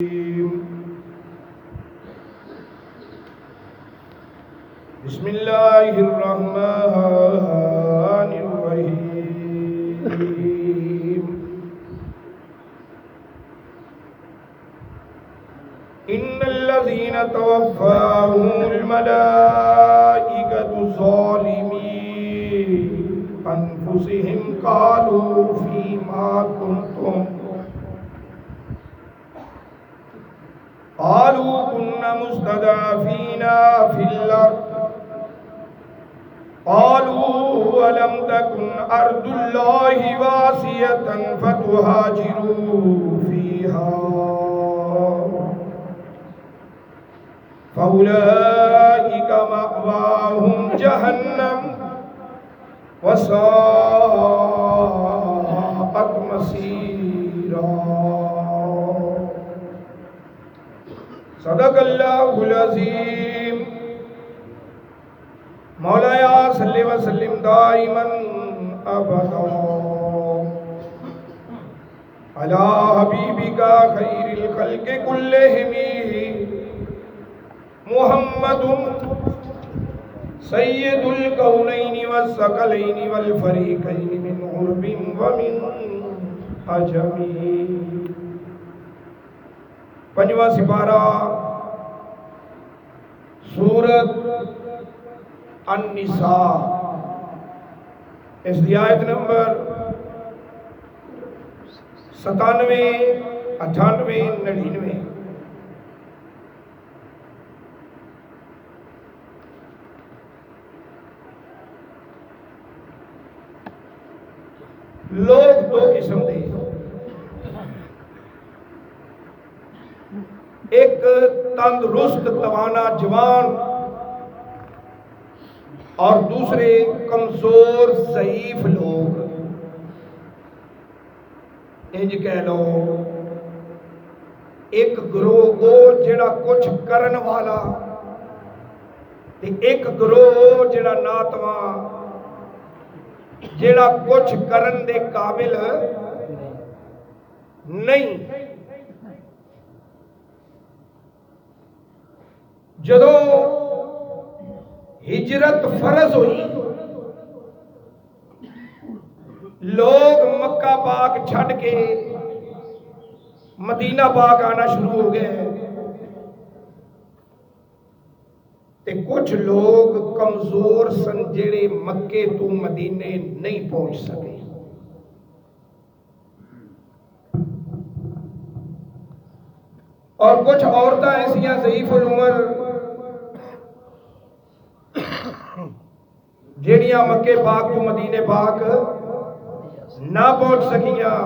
بسم اللہ الرحمن الرحیم ان الذین توفاهم الملائکۃ ظالمی انفسهم قالوا فیما کنتم قالوا كنا مستضعفين في الأرض قالوا ولم تكن أرض الله واسعة فتهاجروا فيها فأولئك مأواهم جهنم وساءت مصيرا صدق اللہ العظیم مولایا صلی وسلم دائما ابدا علی حبیبک خیر الخلق کلہم محمد سید الکونین والثقلین والفریقین من عرب ومن عجم پنجواں سپارہ سورت النساء اس دی آیت نمبر 97 98 99 لوگ دو قسم دے ایک تندرست توانا جوان اور دوسرے کمزور ضعیف لوگ انج کہہ لو ایک گروہ وہ جڑا کچھ کرن والا تے ایک گروہ جڑا ناتواں جڑا کچھ کرن دے قابل نہیں جدوں ہجرت فرض ہوئی لوگ مکہ پاک چھڑ کے مدینہ پاک آنا شروع ہو گئے تے کچھ لوگ کمزور سن جڑے مکے تو مدینے نہیں پہنچ سکے اور کچھ عورتیں ایسیاں ضعیف العمر جیڑیاں مکے پاک تو مدینے پاک نہ پہنچ سکیاں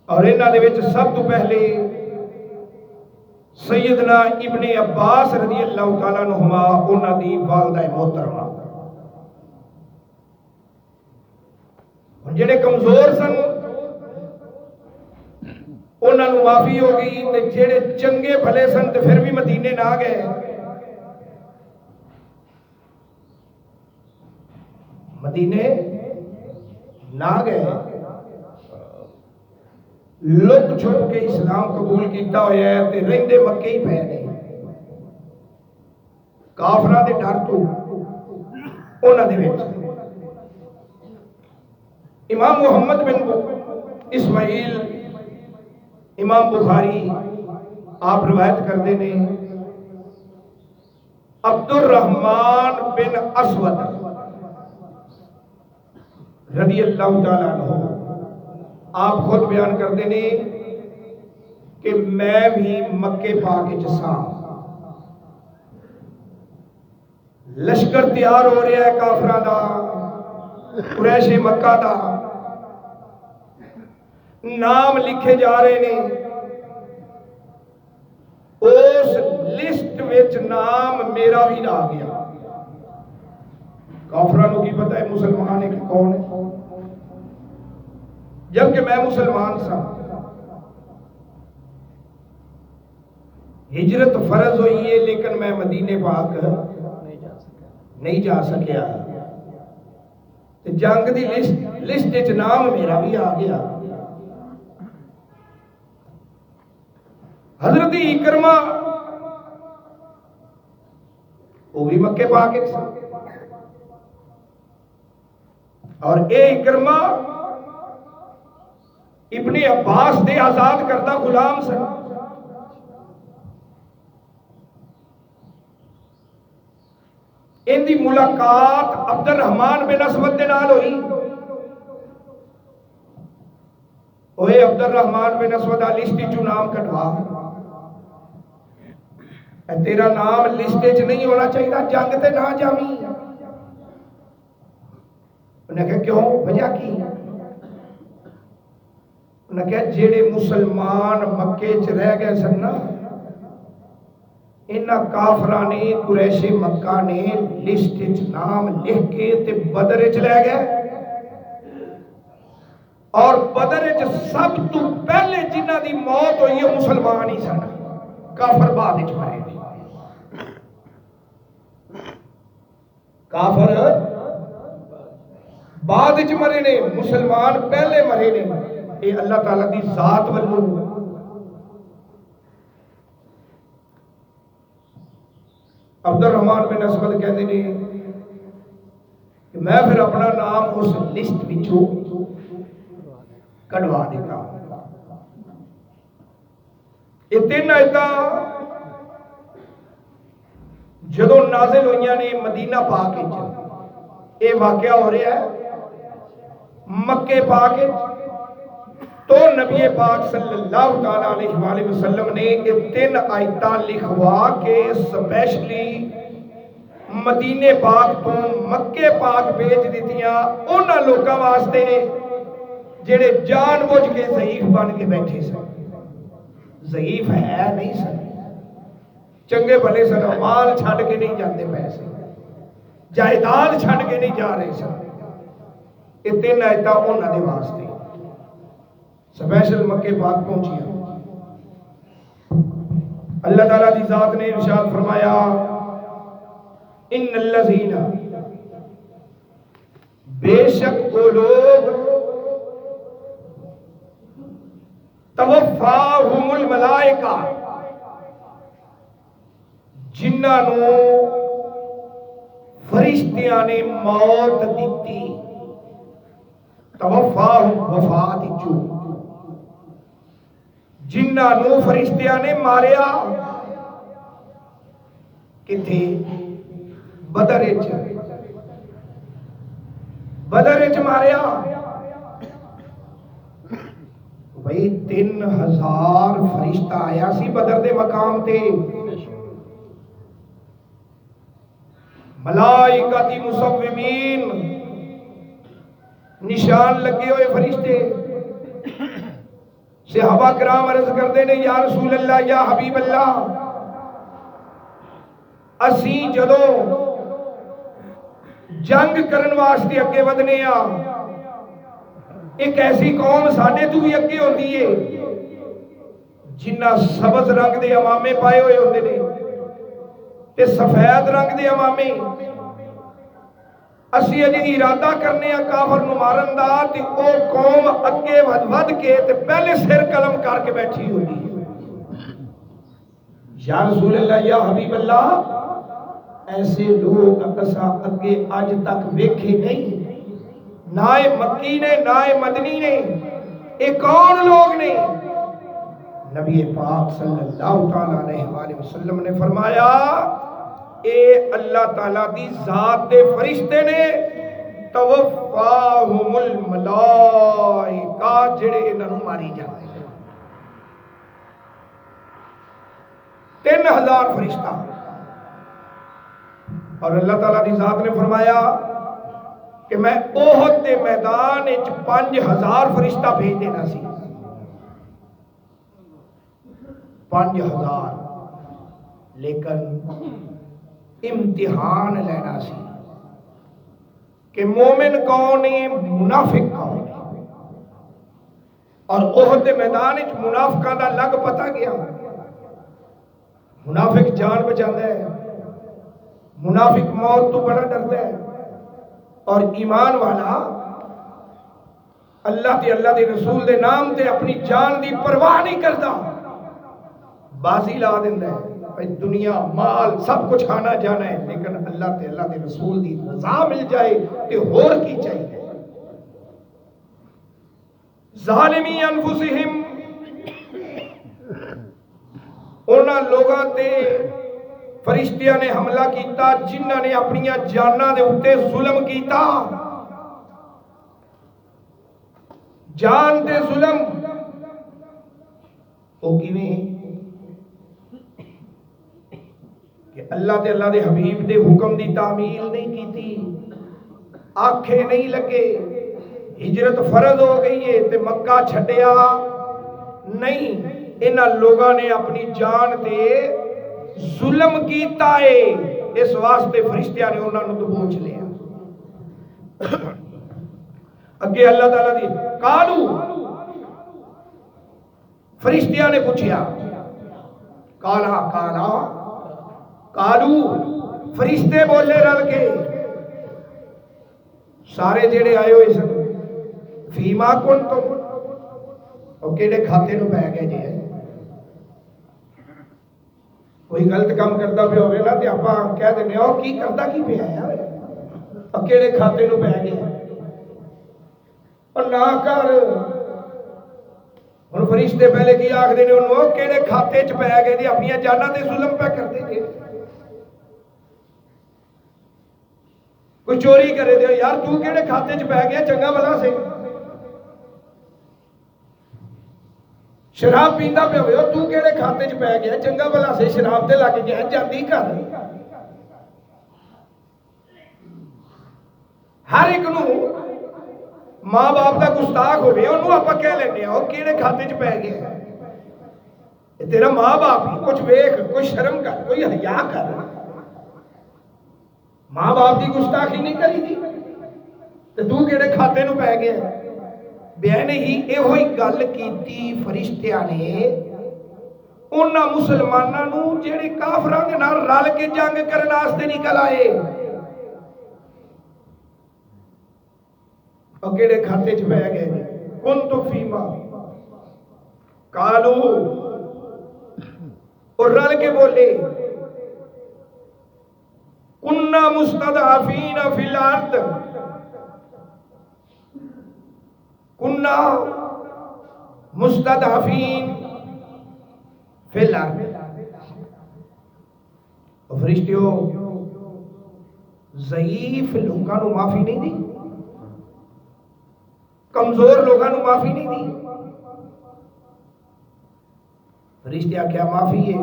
اور انہاں دے وچ سب تو پہلے سیدنا ابن عباس رضی اللہ تعالیٰ عنہما انہاں دی والدہ محترمہ جڑے کمزور سن انہاں نوں معافی ہو گئی تے جڑے چنگے بھلے سن تے پھر بھی مدینے نہ گئے مدینے نہ گئے لوگ چھپ کے اسلام قبول کیتا ہویا ہے تے رہندے مکے ہی پے نے کافراں دے ڈر تو انہاں دے وچ امام محمد بن اسماعیل امام بخاری آپ روایت کرتے ہیں عبد الرحمن بن اسود رضی اللہ تعالیٰ عنہ آپ خود بیان کرتے ہیں کہ میں بھی مکے پاک جساں لشکر تیار ہو رہا ہے کافراں دا قریش مکہ دا نام لکھے جا رہے نے اس لسٹ وچ نام میرا بھی نہ آ گیا کافرانو کی پتہ ہے مسلمان ہے کہ کون ہے جبکہ میں مسلمان سا ہجرت فرض ہوئی ہے لیکن میں مدینے پاک نہیں جا سکیا جنگ دی لسٹ نام میرا بھی آ گیا حضرت اکرمہ وہ بھی مکے پاک سن، اور اے اکرمہ ابن عباس دے آزاد کردہ غلام سن۔ ان دی ملاقات عبد الرحمن بن اسود دے نال ہوئی۔ اوے عبد الرحمن بن اسود لسٹ چوں نام کٹوا، تیرا نام لسٹ چ نہیں ہونا چاہیے، جنگ تے نہ جاویں۔ انہیں کہا کیوں، وجہ کی؟ انہیں کہا جیڑے مسلمان مکے چ رہ گئے سن نا، انہاں کافراں نے قریش مکہ نے لسٹ چ نام لکھ کے تے بدر چ لے گئے، اور بدر چ سب تو پہلے جنہ دی موت ہوئی ہے مسلمان ہی سن، کافر بعد وچ مرے نے۔ کافر بعد وچ مرے نے، مسلمان پہلے مرے نے۔ یہ اللہ تعالیٰ دی ذات والوں۔ عبد الرحمن بن اسود کہتے ہیں کہ میں پھر اپنا نام اس لسٹ وچوں کڈوا دیتا۔ یہ تین آیتاں جدوں نازل ہوئیاں نے مدینہ پاک وچ، یہ واقعہ ہو رہا ہے مکے پاک وچ، تو نبی پاک صلی اللہ تعالیٰ علیہ وآلہ وسلم نے یہ تین آیتاں لکھوا کے سپیشلی مدینے پاک تو مکے پاک بھیج دیتیاں انہاں لوکاں واسطے جڑے جان بوجھ کے ضعیف بن کے بیٹھے سن۔ ضعیف ہے نہیں سن، چنگے بھلے سن، مال چھڈ کے نہیں جاتے پیسے، جائیداد چھڈ کے نہیں جا رہے سن۔ یہ تین آیتاں انہاں دے واسطے سپیشل مکے پاک پہنچیا۔ اللہ تعالیٰ دی ذات نے ارشاد فرمایا ان الذین، بے شک وہ لوگ توفاہم الملائکہ جنہاں نو فرشتیاں نے موت دیتی، توفاہم وفات چو، جنہاں نو فرشتیاں نے ماریا کتھے؟ بدر وچ، بدر وچ ماریا۔ بھئی 3000 فرشتہ آیا سی بدر دے مقام تے، ملائکتی مصومین، نشان لگے ہوئے فرشتے۔ صحابہ کرام عرض کرتے ہیں یا رسول اللہ یا حبیب اللہ، اسی جدو جنگ کرن واسطے اگے ودنے آ، ایک ایسی قوم ساڈے تو بھی اگے ہوندی ہے جنہ سبز رنگ دے امامے پائے ہوئے ہوندے نے تے سفید رنگ دے امامے، اسی اجے ارادہ کرنے آ کافر نو مارن دا تے او قوم اگے ود کے تے پہلے سر قلم کر کے بیٹھی ہوئی۔ یا رسول اللہ یا حبیب اللہ، ایسے لوگ اسا اگے آج تک ویکھے نہیں، نہ مکی نے نہ مدنی نے، یہ کون لوگ نے؟ نبی پاک صلی اللہ تعالیٰ علیہ وآلہ وسلم نے فرمایا اے اللہ تعالیٰ دی ذات دے فرشتے نے، توفاہم الملائکہ جڑے انہوں ماری جاتے ہیں۔ 3000 فرشتہ، اور اللہ تعالیٰ دی ذات نے فرمایا کہ میں احد دے میدان وچ 5000 فرشتہ بھیج دینا سی۔ 5000، لیکن امتحان لینا سی کہ مومن کون ہے، منافق کون ہے۔ اور احد دے میدان وچ منافقاں دا لگ پتا گیا، منافق جان بچاندا ہے، منافق موت تو بڑا ڈرتا ہے، اور ایمان والا اللہ تے اللہ دے رسول دے نام تے اپنی جان دی پرواہ نہیں کرتا۔ بازی لا دینا ہے بھائی دنیا مال سب کچھ آنا جانا ہے، لیکن اللہ تے اللہ دے رسول دی رضا مل جائے تے ہور کی چاہیے۔ ظالمی انفسہم، انہاں لوگاں تے فرشتیاں نے حملہ کیتا جنہاں نے اپنی جاناں دے اتے ظلم کیتا۔ جان تے ظلم او کیویں کہ اللہ تے اللہ دے حبیب دے حکم دی تعمیل نہیں کیتی، آنکھیں نہیں لگے، ہجرت فرض ہو گئی ہے تے مکہ چھڈیا نہیں، انہاں لوگاں نے اپنی جان تے ظلم کیتا ہے، اس واسطے فرشتیاں نے انہاں نوں دبوچ لیا۔ اگے اللہ تعالیٰ دی قالو، فرشتیاں نے پوچھیا، کالا قالو، فرشتے بولے رل کے، سارے جڑے آئے ہوئے سن، فیما کنتم، اور کیڑے کھاتے نو پہ گئے جی۔ کوئی غلط کام کرتا پہ ہوئے نا تے آپاں کہہ دینے ہو کی کرتا کی پہ آیا، اور کیڑے کھاتے نو پہ گئے، اور نہ کر اور فرشتے پہلے کی آکھ دینے انہوں کیڑے کھاتے چ پہ گئے دی اپنی جاناں تے ظلم پہ کر دے گے۔ کوئی چوری کرے دے یار تو کیڑے کھاتے چ پہ گیا چنگا بھلا سے، شراب پیندا پہ ہوئے تو کیڑے کھاتے چ پہ گیا چنگا بھلا سے، شراب تے لگ گیا جاندی کر۔ ہر ایک نو ماں باپ دا گستاخ ہوئے انہوں آپ کہہ لینے ہو کیڑے کھاتے چ پہ گیا، تیرا ماں باپ ہی کچھ ویکھ، کوئی شرم کر، کوئی حیا کر، ماں باپ دی گستاخی نہیں کری دی تے تو کیڑے کھاتے نو پہ گیا۔ بے نہیں اے ہوئی گل کیتی فرشتیاں نے انہاں مسلماناں نو جڑے کافراں دے نال رل کے جنگ کرن واسطے نکل آئے، اور کیڑے کھاتے چ پہ گئے، کنتم فیما قالو، اور رل کے بولے کننا مستضعفین فی الارض، کننا مستضعفین فی الارض۔ اور فرشتیوں ضعیف لوگاں نو معافی نہیں دی، کمزور لوگاں نو معافی نہیں دی۔ فرشتیاں کیا معافی ہے،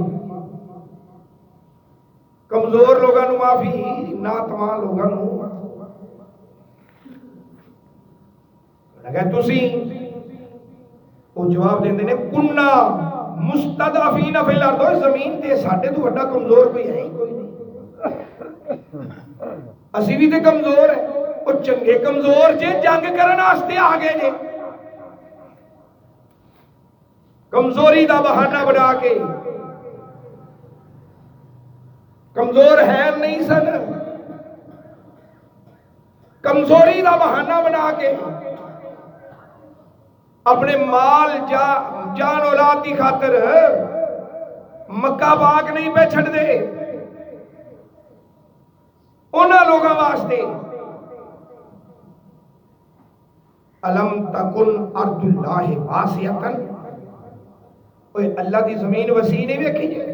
کمزور لوگاں نو معافی، ناتواں لوگاں نو لگا تسی وہ جواب دیندے نے کننا مستضعفین فی الارض، زمین تے ساڈے تو بڑا کمزور کوئی ہے ہی کوئی نہیں، اسی بھی تے کمزور ہے، وہ چنگے کمزور جے جنگ کرن واسطے آ گئے جے، کمزوری دا بہانہ بنا کے، کمزور ہے نہیں سن، کمزوری دا بہانہ بنا کے اپنے مال جان اولاد کی خاطر مکہ پاک نہیں پہ چھڑ دے، انہاں لوگاں واسطے الم تکن ارض اللہ واسعۃ، اوے اللہ دی زمین وسیع نہیں ویکھی جے،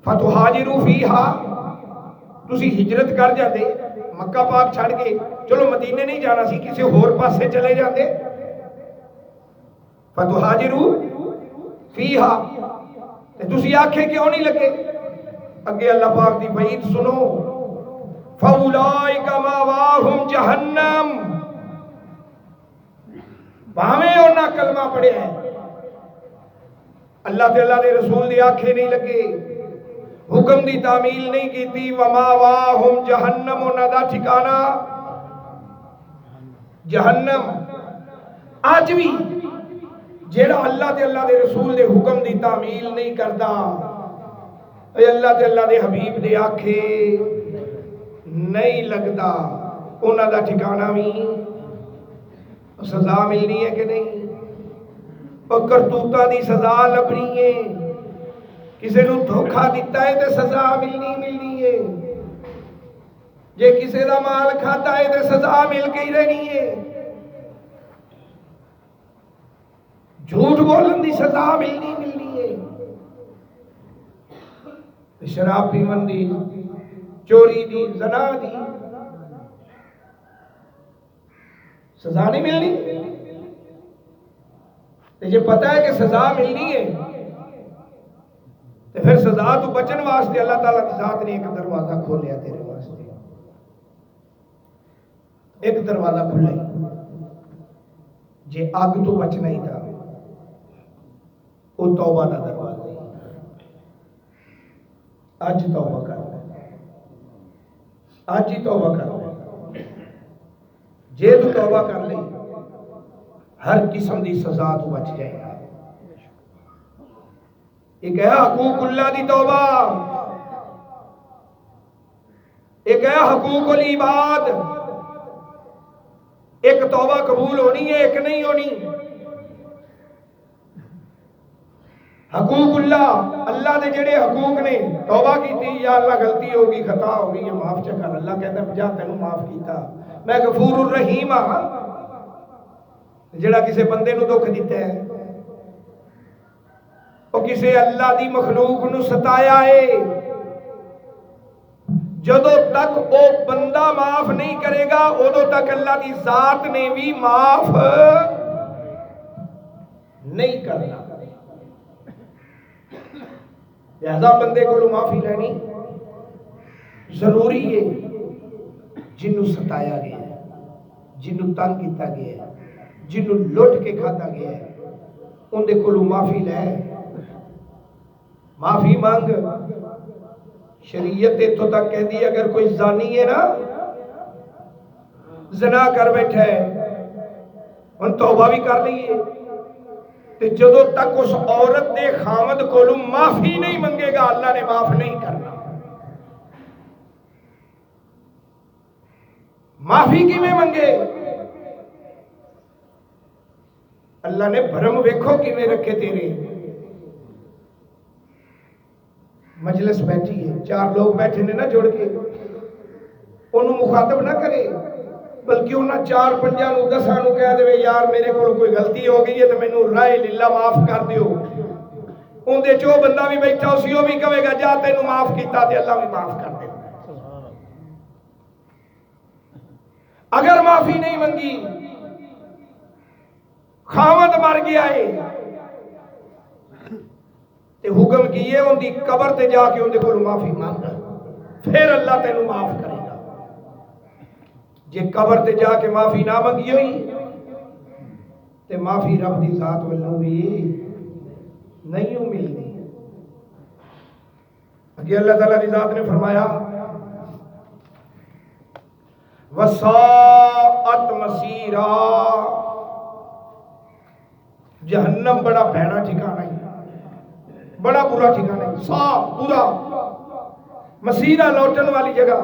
فتہاجروا فیہا، تسی ہجرت کر جاندے مکہ پاک چھڑ کے، چلو مدینے نہیں جانا سی کسی اور پاسے چلے جاندے، فتہاجروا فیہا، تسی آنکھیں کیوں نہیں لگے؟ اگے اللہ پاک دی وعید سنو، فَأُولَئِكَ مَأْوَاهُمْ جَهَنَّمُ، بھاویں انہاں کلمہ پڑھے ہیں، اللہ تے اللہ دے رسول دی آنکھیں نہیں لگے، حکم دی تعمیل نہیں کیتی، وَمَأْوَاهُمْ جَهَنَّمُ، انہاں دا ٹھکانہ جہنم۔ آج بھی جیڑا اللہ تے اللہ دے رسول دے حکم دی تعمیل نہیں کردا، اے اللہ تے اللہ دے حبیب دے آکھے نہیں لگدا، انہاں دا ٹھکانہ بھی سزا ملنی ہے کہ نہیں، اور کرتوتاں دی سزا لبنی ہے، کسی نو دھوکھا دیتا ہے تو سزا ملنی ہے، جے کسی دا مال کھاتا ہے تو سزا مل کے ہی رہنی ہے، جھوٹ بولن دی سزا ملنی ہے، شراب پیون دی، چوری دی، زنا دی سزا نہیں ملنی۔ تجھے پتا ہے کہ سزا ملنی ہے تو پھر سزا تو بچن واسطے اللہ تعالیٰ کی ذات نے ایک دروازہ کھولیا تیرے واسطے، ایک دروازہ کھلا جے اگ تو بچنا ہی تھا، وہ توبہ دا دروازہ ہے۔ آج توبہ کر لے، آج ہی توبہ کر لے، جے تو توبہ کر لے ہر قسم دی سزا تو بچ جائے گا۔ ایک ہے حقوق اللہ دی توبہ، ایک ہے حقوق العباد، ایک توبہ قبول ہونی ہے، ایک نہیں ہونی۔ حقوق اللہ، اللہ دے جڑے حقوق نے، توبہ کی تھی یا اللہ غلطی ہوگی خطا ہوگی یہ معاف چکر، اللہ کہتا ہے جا تینوں معاف کیتا، میں غفور الرحیم ہاں۔ جڑا کسی بندے نو دکھ دیتا ہے، وہ کسی اللہ دی مخلوق نو ستایا ہے، جدو تک وہ بندہ معاف نہیں کرے گا ادو تک اللہ دی ذات نے بھی معاف نہیں کرنا۔ لہذا بندے کو معافی لینی ضروری ہے۔ جنوں ستایا گیا ہے، جنوں تنگ کیتا گیا ہے، جنوں لٹ کے کھاتا گیا ہے، ان دے کولوں معافی لے، معافی مانگ۔ شریعت اتوں تک کہہ دی اگر کوئی زانی ہے نا، زنا کر بیٹھا ہے، ان توبہ بھی کر لیے، تے جدو تک اس عورت دے خامد کولوں معافی نہیں منگے گا اللہ نے معاف نہیں کرنا۔ معافی کی میں منگے؟ اللہ نے بھرم ویکھو کی میں رکھے تیرے۔ مجلس بیٹھی ہے، چار لوگ بیٹھے نے نہ جوڑ کے، انہوں مخاطب نہ کرے، بلکہ انہوں چار پنجاں نو دساں نو کہہ دے یار میرے کو کوئی غلطی ہو گئی ہے تو مینوں رائے للہ معاف کر دیو۔ ان دے جو بندہ بھی بیٹھا اسی وہ بھی کہے گا جا تینوں معاف کیتا تے اللہ بھی معاف کر دے۔ اگر معافی نہیں منگی، خاوند مر گیا ہے تے حکم کیے ان دی قبر تے جا کے ان دے کولوں معافی مانگ، پھر اللہ تینوں معاف کرے گا۔ جے قبر تے جا کے معافی نہ منگی ہوئی تے معافی رب دی ذات والوں بھی نہیں ملنی۔ اگے اللہ تعالیٰ دی ذات نے فرمایا وَسَاءَتْ مَصِيرًا، جہنم بڑا بھیڑا ٹھکانہ ہے، بڑا برا ٹھکانہ ہے، صاف برا، مسیرہ لوٹن والی جگہ۔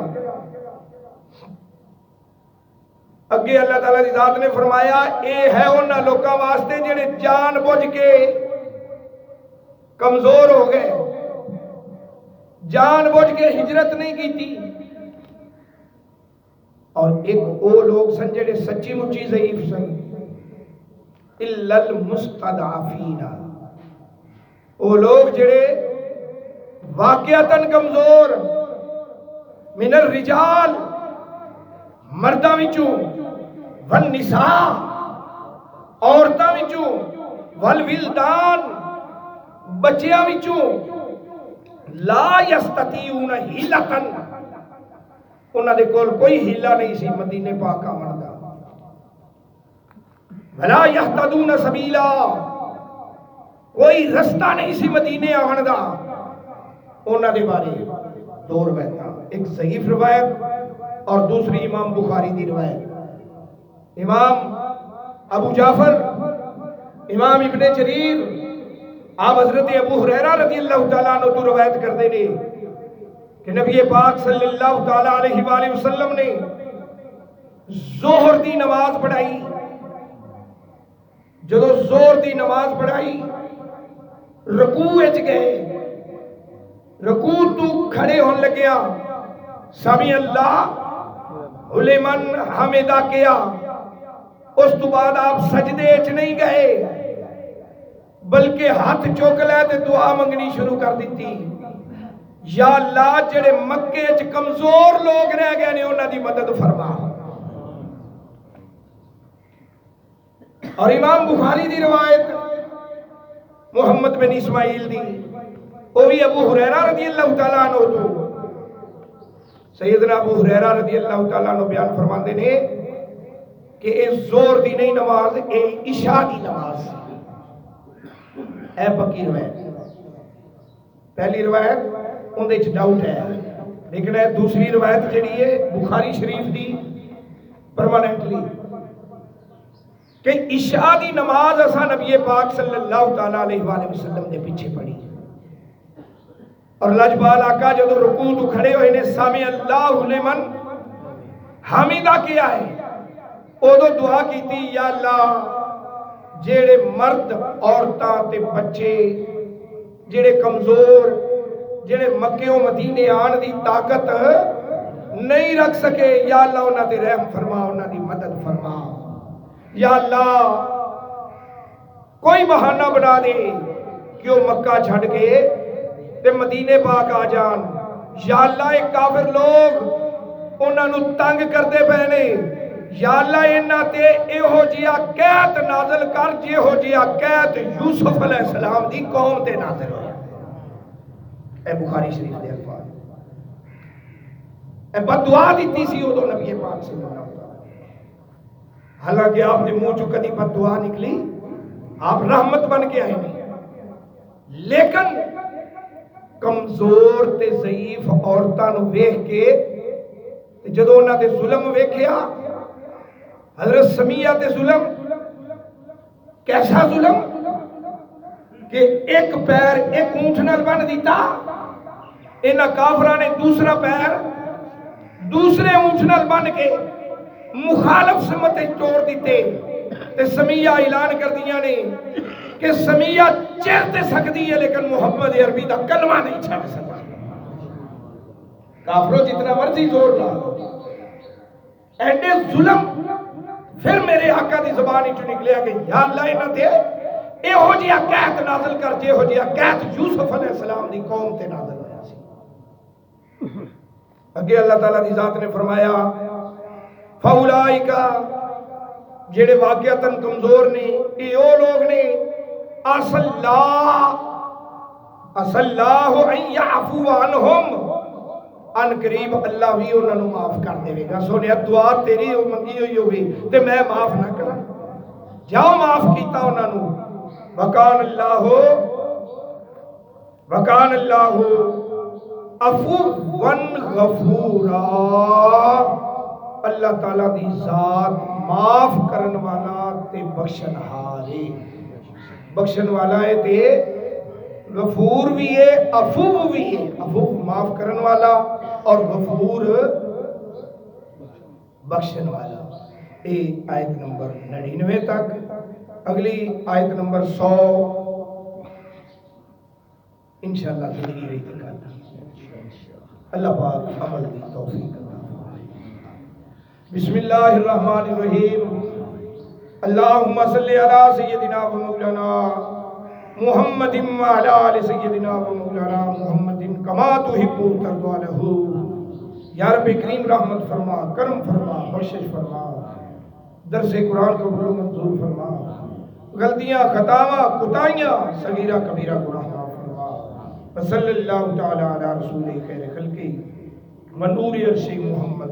اگے اللہ تعالیٰ دی ذات نے فرمایا اے ہے انہاں لوکاں واسطے جڑے جان بوجھ کے کمزور ہو گئے، جان بوجھ کے ہجرت نہیں کی تھی، اور ایک وہ لوگ سن جڑے سچی مچی ضعیف سن، اِلَّا الْمُسْتَضْعَفِينَ، وہ لوگ جڑے واقعتاً کمزور، من الرجال، مرداں وچوں، والنساء، عورتاں وچوں، والولدان، بچیاں وچوں، لا یستطیعون حیلۃ، انہاں دے کول کوئی ہیلہ نہیں سی مدینے پاک آون دا، ولا یہتدون سبیلا، کوئی رستہ نہیں سی مدینے آون دا۔ انہاں دے بارے دو روایتاں، ایک ضعیف روایت اور دوسری امام بخاری دی روایت۔ امام ابو جعفر، امام ابن جریر، آپ حضرت ابو ہریرہ رضی اللہ تعالیٰ عنہ تو روایت کرتے نے کہ نبی پاک صلی اللہ تعالیٰ علیہ وآلہ وسلم نے ظہر دی نماز پڑھائی، جدو ظہر دی نماز پڑھائی رکوع وچ گئے رکوع تو کھڑے ہون لگیا سمی اللہ لمن حمدہ کیا، اس تو بعد آپ سجدے اچ نہیں گئے بلکہ ہاتھ چوک لے تے دعا منگنی شروع کر دیتی، یا اللہ جڑے مکے اچ کمزور لوگ رہ گئے نے انہاں دی مدد فرما۔ اور امام بخاری دی روایت محمد بن اسماعیل دی، وہ بھی ابو ہریرہ رضی اللہ تعالیٰ عنہ تو سیدنا ابو ہریرہ رضی اللہ تعالیٰ عنہ بیان فرماندے نے کہ اے زور دی نہیں نماز، اے عشاء دی نماز اے پکی روایت۔ پہلی روایت اندے وچ ڈاؤٹ ہے، لیکن ہے دوسری روایت جڑی ہے بخاری شریف دی پرماننٹلی کہ عشاء دی نماز اساں نبی پاک صلی اللہ تعالیٰ علیہ وآلہ وسلم دے پیچھے پڑھی، اور لجبال آقا جدو رکوع تو کھڑے ہوئے نے سامی اللہ لمن حمیدہ کیا ہے، ادو دعا کیتی یا اللہ جیڑے مرد عورتاں تے بچے جیڑے کمزور جیڑے مکیوں مدینے آن دی طاقت نہیں رکھ سکے، یا اللہ انہاں تے رحم فرما، انہاں دی مدد فرما، یا اللہ کوئی بہانہ بنا دے کہ وہ مکہ چھڑ کے تے مدینے پاک آ جان، یا اللہ ایک کافر لوگ انہاں نو تنگ کردے پے نے، یا اللہ انہاں تے ایہو جیا قحط نازل کر جیہو جیا قحط یوسف علیہ السلام دی قوم تے نازل ہویا۔ اے بخاری شریف دے الفاظ، اے بد دعا دیتی سی ادو نبی پاک صلی اللہ علیہ وسلم، حالانکہ آپ نے منہ چو کدی بد دعا نکلی، آپ رحمت بن کے آئے نہیں، لیکن کمزور تے ضعیف عورتاں نو ویکھ کے جدوں انہاں تے ظلم ویکھیا، حضرت سمیہ تے ظلم کیسا ظلم کہ ایک پیر ایک اونٹ نال بن دیتا، انہاں کافراں نے دوسرا پیر دوسرے اونٹ نال بن کے مخالف سمت توڑ دیتے، تے سمیہ اعلان کر دیا نے کہ سمیہ چہتے سکتی ہے لیکن محمد عربی دا کلمہ نہیں چھڑ سکتا۔ کافروں جتنا مرضی زور لا ایڈے ظلم، پھر میرے آقا دی زبانی چو نکلیا کہ یا اللہ انہاں تے اے ہو جیا قحط نازل کر جے ہو جیا قحط یوسف علیہ السلام دی قوم تے نازل ہویا سی۔ اگے اللہ تعالیٰ دی ذات نے فرمایا فَأُولَئِكَ جڑے واقعتاً کمزور نے اے او لوگ نے عَسَى اللَّهُ أَن يَعْفُوَ عَنْهُمْ، ان قریب اللہ بھی انہوں نے معاف کر دے گا۔ سونے دعا تیری منگی ہوئی ہوگی تے میں معاف نہ کرا، جاؤ معاف کیتا انہوں نے۔ وَكَانَ اللَّهُ عَفُوًّا غَفُورًا، اللہ تعالیٰ دی ذات معاف کرن والا تے بخشن ہارے، بخشن والا ہے تے غفور بھی ہے، عفو بھی ہے، عفو معاف کرن والا اور غفور بخشن والا۔ اے آیت نمبر 99 تک، اگلی آیت نمبر 100 انشاءاللہ زندگی رہی تک آتا۔ اللہ پاک عمل دی توفیق عطا فرمائے۔ بسم اللہ الرحمن الرحیم، اللہم صلی علی سیدنا و مولانا محمد وعلی آل سیدنا و مولانا محمد کما تحب ترضى لہ۔ یا رب کریم رحمت فرما، کرم فرما، بخشش فرما، درس قرآن کو قبول منظور فرما، غلطیاں خطاواں کوتاہیاں صغیرہ کبیرہ گناہ معاف فرما۔ وصلی اللہ تعالی علی رسول خیر خلقی ونور عرش محمد